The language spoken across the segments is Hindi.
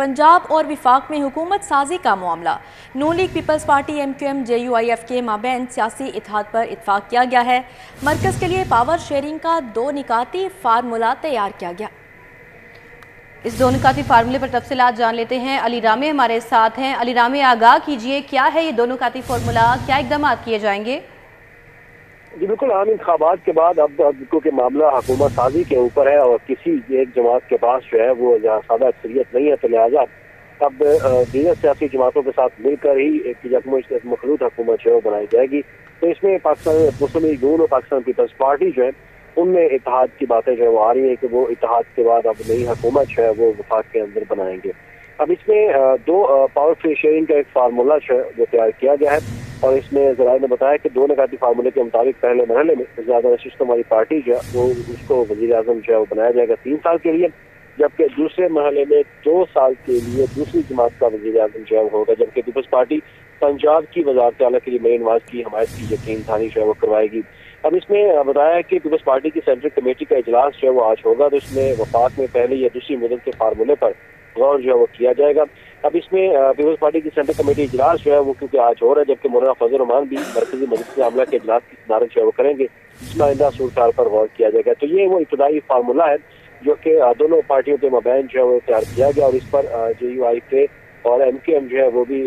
पंजाब और विफाक में हुकूमत साजी का मामला। Noon league peoples party MQM JUIF के माबैन सियासी इत्तेहाद पर इत्तफाक किया गया है। मरकज़ के लिए पावर शेयरिंग का 2 निकाती फार्मूला तैयार किया गया। इस 2 निकाती फार्मूले पर तफसीलात जान लेते हैं। अली रामे हमारे साथ हैं। अली रामे, आगाह कीजिए, क्या है ये 2 निकाती फार्मूला, क्या इकदाम किए जाएंगे? जी बिल्कुल, आम इंतखाबात के बाद अब क्योंकि मामला हुकूमत साजी के ऊपर है और किसी एक जमात के पास जो है वो सादा अक्सरियत नहीं है, तो लिहाजा अब दीगर सियासी जमातों के साथ मिलकर ही एक मखलूत हुकूमत जो है वो बनाई जाएगी। तो इसमें पाकिस्तान मुस्लिम लीग नून और पाकिस्तान पीपल्स पार्टी जो है उनमें इत्तेहाद की बातें जो है वो आ रही है कि वो इत्तेहाद के बाद अब नई हुकूमत जो है वो वफाक के अंदर बनाएंगे। अब इसमें 2 पावर फ्री शेयरिंग का एक फार्मूला जो है वो तैयार किया गया है और इसमें ज़राए ने बताया कि 2 निकाती फार्मूले के मुताबिक पहले मरहले में ज़्यादा नशिस्तों वाली पार्टी जो है वो उसको वज़ीर आज़म जो है वो बनाया जाएगा 3 साल के लिए, जबकि दूसरे मरहले में 2 साल के लिए दूसरी जमात का वज़ीर आज़म जो है वो होगा, जबकि पीपल्स पार्टी पंजाब की वज़ारत आला के लिए मरीम नवाज की हमायत की यकीन दहानी जो है वो करवाएगी। अब इसमें बताया है कि पीपल्स पार्टी की सेंट्रल कमेटी का इजलास जो है वो आज होगा, तो इसमें वफाक में पहले या दूसरी मुद्दत के फार्मूले पर गौर जो है वो किया जाएगा। अब इसमें पीपल्स पार्टी की सेंट्रल कमेटी इजलास जो है वो क्योंकि आज हो रहा है, जबकि मौलाना फजल रहमान भी मरकजी मजलिस आमला के इजलास की सदारत जो है वो करेंगे, जिसमें आइंदा सूरत पर गौर किया जाएगा। तो ये वो इब्तदाई फार्मूला है जो कि दोनों पार्टियों के माबैन जो है वो तैयार किया गया और इस पर JUIF और MQM जो है वो भी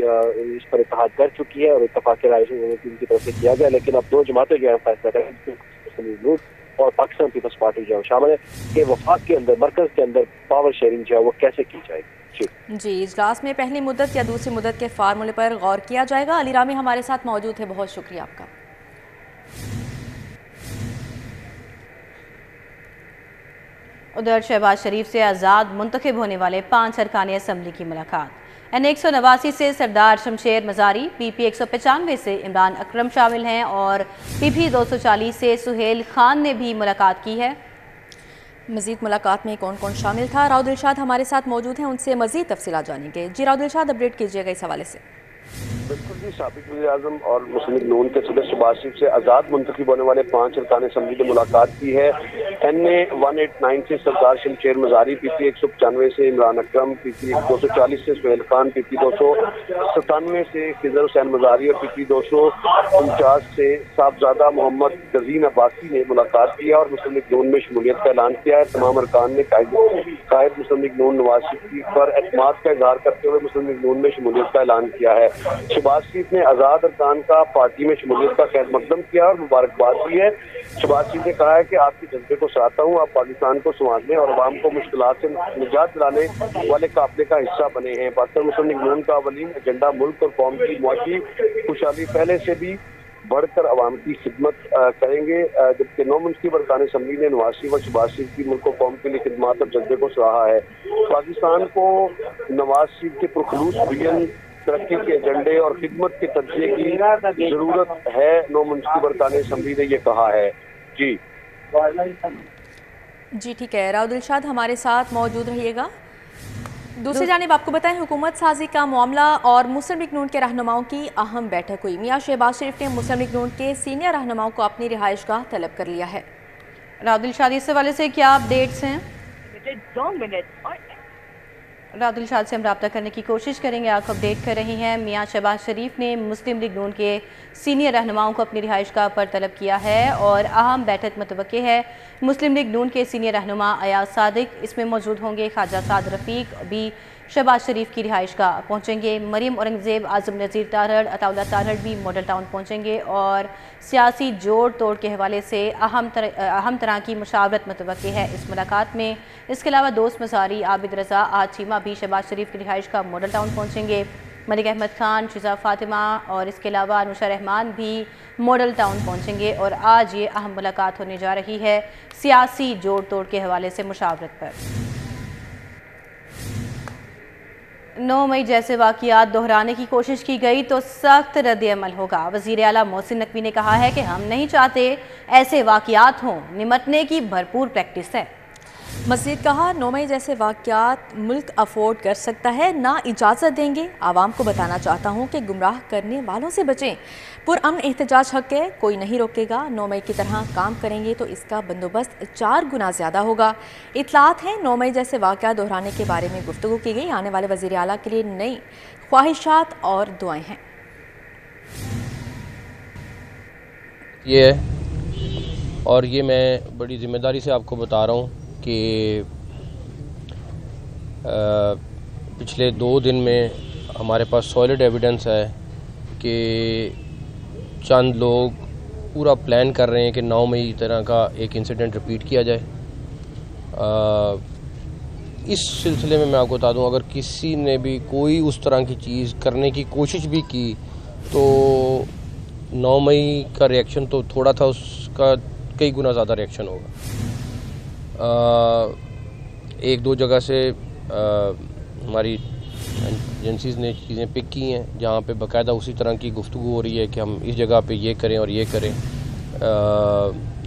इस पर इत्तेहाद कर चुकी है और इत्तफाक राय उनकी तरफ से किया गया। लेकिन अब 2 जमातें जो है फैसला करेंगी और पाकिस्तान पीपल्स पार्टी जो है शामिल है कि वफाक के अंदर मरकज के अंदर पावर शेयरिंग जो है वो कैसे की जाएगी। जी, इजलास में पहली मुद्दत या दूसरी मुद्दत के फार्मूले पर गौर किया जाएगा। अली रामी हमारे साथ मौजूद है, बहुत शुक्रिया आपका। उधर शहबाज शरीफ से आज़ाद मुंतखब होने वाले 5 अरकान असम्बली की मुलाकात। N189 से सरदार शमशेर मजारी, PP 195 से इमरान अकरम शामिल हैं और PP 240 से सुहेल खान ने भी मुलाकात की है। मजीद मुलाकात में कौन कौन शामिल था, राव दिलशाद हमारे साथ मौजूद हैं, उनसे मजीद तफसीलात जानेंगे। जी राव दिलशाद, अपडेट कीजिएगा इस हवाले से। बिल्कुल जी, साबिक वज़ीर आज़म और मुस्लिम लीग नून के सदस्य शहबाज शरीफ से आज़ाद मुंतखब होने वाले 5 अरकान असम्बली ने मुलाकात की है। N189 से सरदार शमशेर मजारी, PP 195 से इमरान अकरम, PP 240 से सुहेल खान, PP 297 से खिजर हुसैन मजारी और PP 249 से साहबजादा मोहम्मद गजीन अब्बासी ने मुलाकात की है और मुस्लिम लीग नून में शमूलियत का ऐलान किया है। तमाम अरकान ने कायद मुस्लिम लीग नून नवाज शरीफ पर एतमाद का इजहार करते हुए मुस्लिम लीग नून में शमूलियत का ऐलान किया है। शहबाज शरीफ ने आज़ाद अरकान का पार्टी में शमूलियत का खैर मकदम किया और मुबारकबाद दी है। शहबाज शरीफ ने कहा है कि आपके जज्बे को सराहता हूँ, आप पाकिस्तान को संभालने और अवाम को मुश्किलात से निजात दिलाने वाले काफिले का हिस्सा बने हैं। पाकिस्तान मुस्लिम लीग नून का अवलीन एजेंडा मुल्क और कौम की मुआशी खुशहाली पहले से भी बढ़कर अवाम की खिदमत करेंगे, जबकि 9 मुंतखब अरकान असम्बली ने नवाज शरीफ और शहबाज शरीफ की मुल्क और कौम के लिए खिदमत और जज्बे को सराहा है। पाकिस्तान को नवाज शरीफ के पुरखलूस विजन, तरक्की के एजेंडे और खिदमत के तज्जिए की जरूरत है, 9 मुंतखब अरकान असम्बली ने ये कहा है। जी ठीक है, राव दिलशाद हमारे साथ मौजूद रहिएगा। दूसरी जानिब आपको बताएं, हुकूमत साजी का मामला और मुस्लिम लीग नून के रहनुमाओं की अहम बैठक हुई। मियां शहबाज शरीफ ने मुस्लिम लीग नून के सीनियर रहनुमाओं को अपनी रिहाइशगाह तलब कर लिया है। राव दिलशाद, इस हवाले से क्या अपडेट्स हैं? राव दिलशाद से हम रब्ता करने की कोशिश करेंगे, आपको अपडेट कर रही हैं। मियां शहबाज शरीफ ने मुस्लिम लीग नून के सीनियर रहनुमाओं को अपनी रिहाइशगाह पर तलब किया है और अहम बैठक मुतवक्के है। मुस्लिम लीग नून के सीनियर रहनुमा अयाज सादिक इसमें मौजूद होंगे। ख्वाजा साद रफ़ीक भी शहबाज शरीफ की रिहाइशगाह पहुँचेंगे। मरीम औरंगज़ेब, आज़म नज़ीर तारड़, अताउल्ला तारड़ भी मॉडल टाउन पहुँचेंगे और सियासी जोड़ तोड़ के हवाले से अहम तरह की मुशावरत मुतवक्के है इस मुलाकात में। इसके अलावा दोस्त मज़ारी, आबिद रज़ा, आज चीमा भी शहबाज शरीफ की रिहाइशगाह मॉडल टाउन पहुँचेंगे। मलिक अहमद खान, शिजा फातिमा और इसके अलावा अनुशा रहमान भी मॉडल टाउन पहुँचेंगे और आज ये अहम मुलाकात होने जा रही है सियासी जोड़ तोड़ के हवाले से मुशावरत पर। 9 मई जैसे वाक़ियात दोहराने की कोशिश की गई तो सख्त रद्द-ए-अमल होगा। वज़ीर आला मोहसिन नकवी ने कहा है कि हम नहीं चाहते ऐसे वाक़ियात हों, निमटने की भरपूर प्रैक्टिस है। मज़ीद कहा, 9 मई जैसे वाक़यात मुल्क अफोर्ड कर सकता है, ना इजाज़त देंगे। आवाम को बताना चाहता हूँ कि गुमराह करने वालों से बचें। पुरअमन एहतजाज हक है, कोई नहीं रोकेगा। 9 मई की तरह काम करेंगे तो इसका बंदोबस्त 4 गुना ज़्यादा होगा। इतलात हैं 9 मई जैसे वाक़यात दोहराने के बारे में गुफ्तगू की गई। आने वाले वज़ीर आला के लिए नई ख्वाहिशात और दुआएं हैं। ये है और ये मैं बड़ी ज़िम्मेदारी से आपको बता रहा हूँ कि पिछले 2 दिन में हमारे पास सॉलिड एविडेंस है कि चंद लोग पूरा प्लान कर रहे हैं कि 9 मई तरह का एक इंसिडेंट रिपीट किया जाए। इस सिलसिले में मैं आपको बता दूं, अगर किसी ने भी कोई उस तरह की चीज़ करने की कोशिश भी की तो 9 मई का रिएक्शन तो थोड़ा था, उसका कई गुना ज़्यादा रिएक्शन होगा। 1-2 जगह से हमारी एजेंसीज़ ने चीज़ें पिक की हैं जहाँ पे बाकायदा उसी तरह की गुफ्तगू हो रही है कि हम इस जगह पे ये करें और ये करें।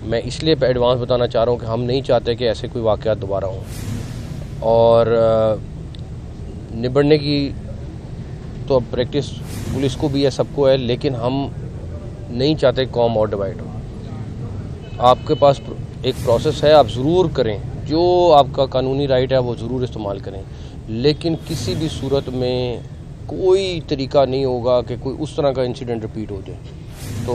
मैं इसलिए एडवांस बताना चाह रहा हूँ कि हम नहीं चाहते कि ऐसे कोई वाक़यात दोबारा हों, और निबड़ने की तो अब प्रैक्टिस पुलिस को भी है, सबको है, लेकिन हम नहीं चाहते कौम और डिवाइड हो। आपके पास एक प्रोसेस है, आप ज़रूर करें, जो आपका कानूनी राइट है वो ज़रूर इस्तेमाल करें, लेकिन किसी भी सूरत में कोई तरीका नहीं होगा कि कोई उस तरह का इंसिडेंट रिपीट हो जाए। तो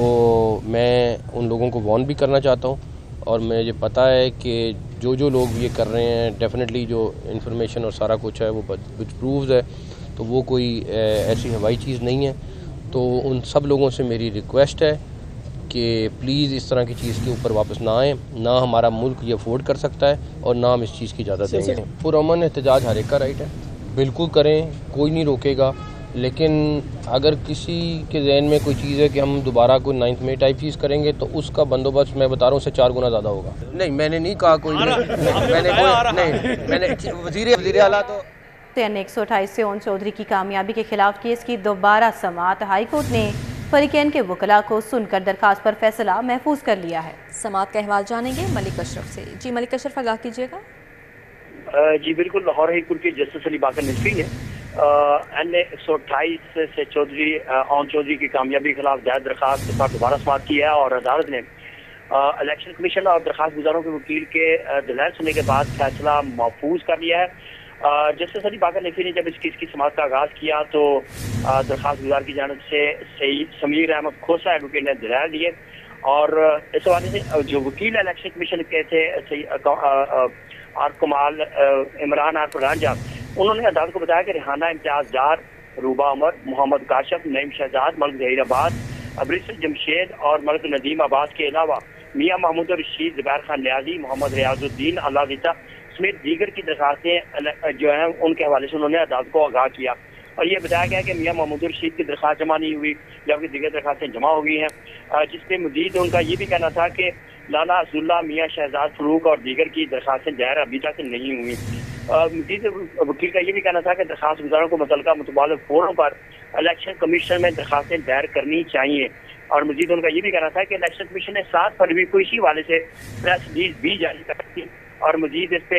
मैं उन लोगों को वार्न भी करना चाहता हूँ, और मुझे पता है कि जो लोग ये कर रहे हैं, डेफिनेटली जो इन्फॉर्मेशन और सारा कुछ है वो विच प्रूव्स है, तो वो कोई ऐसी हवाई चीज़ नहीं है। तो उन सब लोगों से मेरी रिक्वेस्ट है कि प्लीज़ इस तरह की चीज़ के ऊपर वापस ना आएँ। ना हमारा मुल्क ये अफोर्ड कर सकता है और ना हम इस चीज़ की इजाज़त देंगे। पुरअमन एहतजाज हर एक का राइट है, बिल्कुल करें, कोई नहीं रोकेगा, लेकिन अगर किसी के जहन में कोई चीज़ है कि हम दोबारा कोई 9 मई टाइप चीज़ करेंगे तो उसका बंदोबस्त मैं बता रहा हूँ उससे 4 गुना ज़्यादा होगा। नहीं, मैंने नहीं कहा कोई मैंने वज़ीर आला तो एन 128 से ओन चौधरी की कामयाबी के खिलाफ केस की दोबारा समाअत हाई कोर्ट ने फरीकैन के वकला को सुनकर दरखास्त पर फैसला महफूज कर लिया है। समाअत का अहवाल जानेंगे मलिक अशरफ से। जी मलिक अशरफ, आगाह कीजिएगा। जी बिल्कुल, लाहौर हाई कोर्ट के जस्टिस अली बाकर नजफी ने एन 128 से चौधरी ओन चौधरी की कामयाबी के खिलाफ दायर दरखास्त पर दोबारा समाअत की है, और अदालत ने इलेक्शन कमीशन और दरखास्त गुजारों के वकील के दलाइल सुनने के बाद फैसला महफूज कर लिया है। जस्टिस अली बाकर नकवी ने जब इस केस की समाअत का आगाज़ किया तो दरखास्त गुजार की जानिब से समीर अहमद खोसा एडवोकेट ने दलाइल दिए, और इस हवाले से जो वकील इलेक्शन कमीशन के थे आर कमाल इमरान आर रांझा, उन्होंने अदालत को बताया कि रिहाना इम्तियाज डार, रूबा उमर, मोहम्मद काशिफ, नईम शहजाद, मलिक जहीराबाद, अब्रिसल जमशेद और मलिक नदीम अब्बास के अलावा मियाँ महमूद रशीद, ज़ुबैर खान न्याजी, मोहम्मद रियाजुद्दीन अल्लाह समेत दीगर की दरखास्तें जो हैं उनके हवाले से उन्होंने अदालत को आगाह किया, और ये बताया गया कि मियाँ महमूद रशीद की दरखास्त जमा नहीं हुई जबकि दीगर दरखास्तें जमा हो गई हैं, जिसपे मजीद उनका ये भी कहना था कि लाला अब्दुल्ला, मियाँ शहजाद फरूक और दीगर की दरखास्तें दायर अभी तक नहीं हुई। मजीद वकील का ये भी कहना था कि दरखास्त गुजारों को मुतल्लिका मुतबालिग फोरम पर इलेक्शन कमीशन में दरखास्तें दायर करनी चाहिए, और मजीद उनका ये भी कहना था कि इलेक्शन कमीशन ने 7 फरवरी को इसी वाले से प्रेस रिलीज भी जारी कर दी, और मजीद इस पे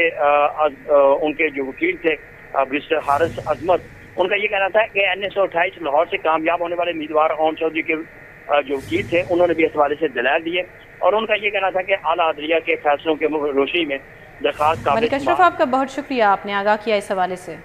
उनके जो वकील थे बैरिस्टर हारिस अजमत, उनका ये कहना था कि एन 128 लाहौर से कामयाब होने वाले उम्मीदवार ओन चौधरी के जो वकील थे उन्होंने भी इस हवाले से दलाइल दिए, और उनका ये कहना था कि आला अदलिया के फैसलों के रोशनी में दरखास्त मलिक अशरफ, आपका बहुत शुक्रिया, आपने आगाह किया इस हवाले से।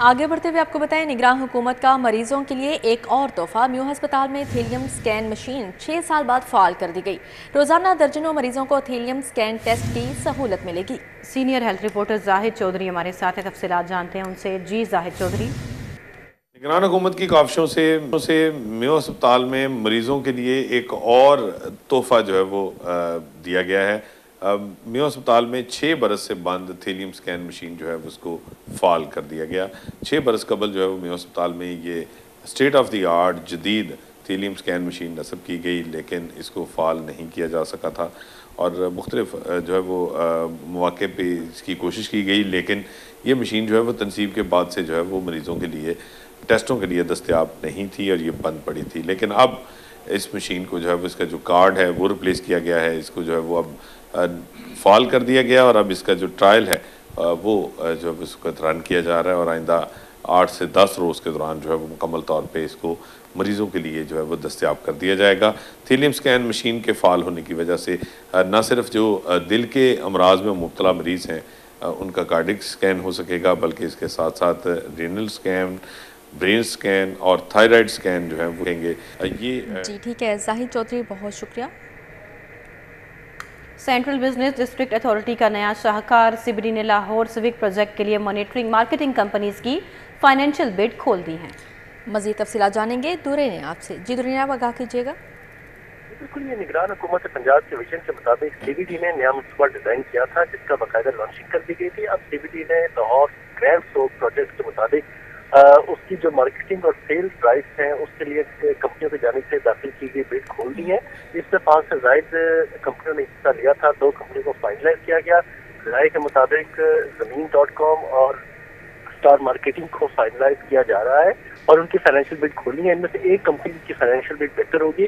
आगे बढ़ते हुए आपको बताएं, निगरान हुकूमत का मरीजों के लिए एक और तोहफा। म्यू अस्पताल में थीलियम स्कैन मशीन 6 साल बाद फाल कर दी गई। रोजाना दर्जनों मरीजों को थीलियम स्कैन टेस्ट की सहूलत मिलेगी। Senior health reporter Zahid Chaudhry हमारे साथ है, तफसीलात जानते हैं उनसे। जी जाहिद चौधरी। निगरान हुकूमत की काविशों से म्यू अस्पताल में मरीजों के लिए एक और तोहफा जो है वो दिया गया है। म्यू अस्पताल में 6 बरस से बंद थीलियम स्कैन मशीन जो है उसको फाल कर दिया गया। 6 बरस कबल जो है वो म्यू अस्पताल में ये स्टेट ऑफ द आर्ट जदीद थीलियम स्कैन मशीन नस्ब की गई, लेकिन इसको फाल नहीं किया जा सका था, और मुख्तलिफ जो है वो मौके पे इसकी कोशिश की गई, लेकिन ये मशीन जो है वो तनसीब के बाद से जो है वो मरीज़ों के लिए टेस्टों के लिए दस्तयाब नहीं थी और ये बंद पड़ी थी। लेकिन अब इस मशीन को जो है वो इसका जो कार्ड है वो रिप्लेस किया गया है। इसको जो है वो अब फाल कर दिया गया और अब इसका जो ट्रायल है वो जो है इसको रन किया जा रहा है और आइंदा 8 से 10 रोज़ के दौरान जो है वो मुकम्मल तौर पे इसको मरीज़ों के लिए जो है वो दस्तयाब कर दिया जाएगा। थीलियम स्कैन मशीन के फ़ाल होने की वजह से न सिर्फ जो दिल के अमराज में मुब्तला मरीज़ हैं उनका कार्डिक स्कैन हो सकेगा, बल्कि इसके साथ साथ रीनल स्कैन, ब्रेन स्कैन और थायराइड स्कैन जो है वो होंगे। ये जी ठीक है जाहिद चौधरी, बहुत शुक्रिया। सेंट्रल बिजनेस डिस्ट्रिक्ट अथॉरिटी का नया शाहकार सीबीडी ने लाहौर सिविक प्रोजेक्ट के लिए मॉनिटरिंग मार्केटिंग कंपनीज की फाइनेंशियल बिड खोल दी हैं। मज़ीद तफसीलात जानेंगे दुरे ने आपसे। जी दुरे ने आप आगाह कीजिएगा। बिल्कुल, ये निगरान हुकूमत पंजाब के विजन के मुताबिक सीबीडी ने नया मुनसूबा डिजाइन किया था जिसका बाकायदा लॉन्चिंग कर दी गई थी। अब सीबीडी ने लाहौर ग्रैंड सोक प्रोजेक्ट के मुताबिक उसकी जो मार्केटिंग और सेल्स राइट्स हैं उसके लिए कंपनियों की जानिब से दाखिल की गई बिड खोल दी है। इसमें 5 से ज़ायद कंपनियों ने हिस्सा लिया था। 2 कंपनियों को फाइनलाइज किया गया। राय के मुताबिक ज़मीन.com और स्टार मार्केटिंग को फाइनलाइज किया जा रहा है और उनकी फाइनेंशियल बिड खोलनी है। इनमें से एक कंपनी की फाइनेंशियल बिड बेहतर होगी,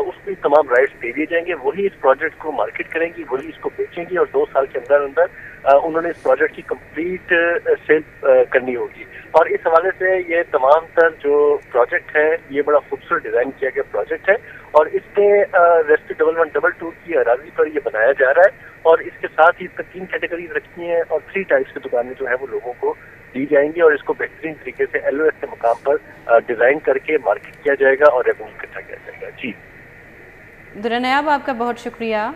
उसको तमाम राइट्स दे दिए जाएंगे, वही इस प्रोजेक्ट को मार्केट करेंगी, वही इसको बेचेंगी और 2 साल के अंदर अंदर उन्होंने इस प्रोजेक्ट की कंप्लीट सेल करनी होगी। और इस हवाले से ये तमाम तर जो प्रोजेक्ट है ये बड़ा खूबसूरत डिजाइन किया गया प्रोजेक्ट है और इसमें रेस्टी 1112 की अराजी पर ये बनाया जा रहा है और इसके साथ ही इसका 3 कैटेगरीज रखी हैं और 3 टाइप्स की दुकानें जो है वो लोगों को दी जाएंगी और इसको बेहतरीन तरीके से LOS के मुकाम पर डिजाइन करके मार्केट किया जाएगा और रेवेन्यू इकट्ठा किया जाएगा। जी दुरे नयाब, आपका बहुत शुक्रिया।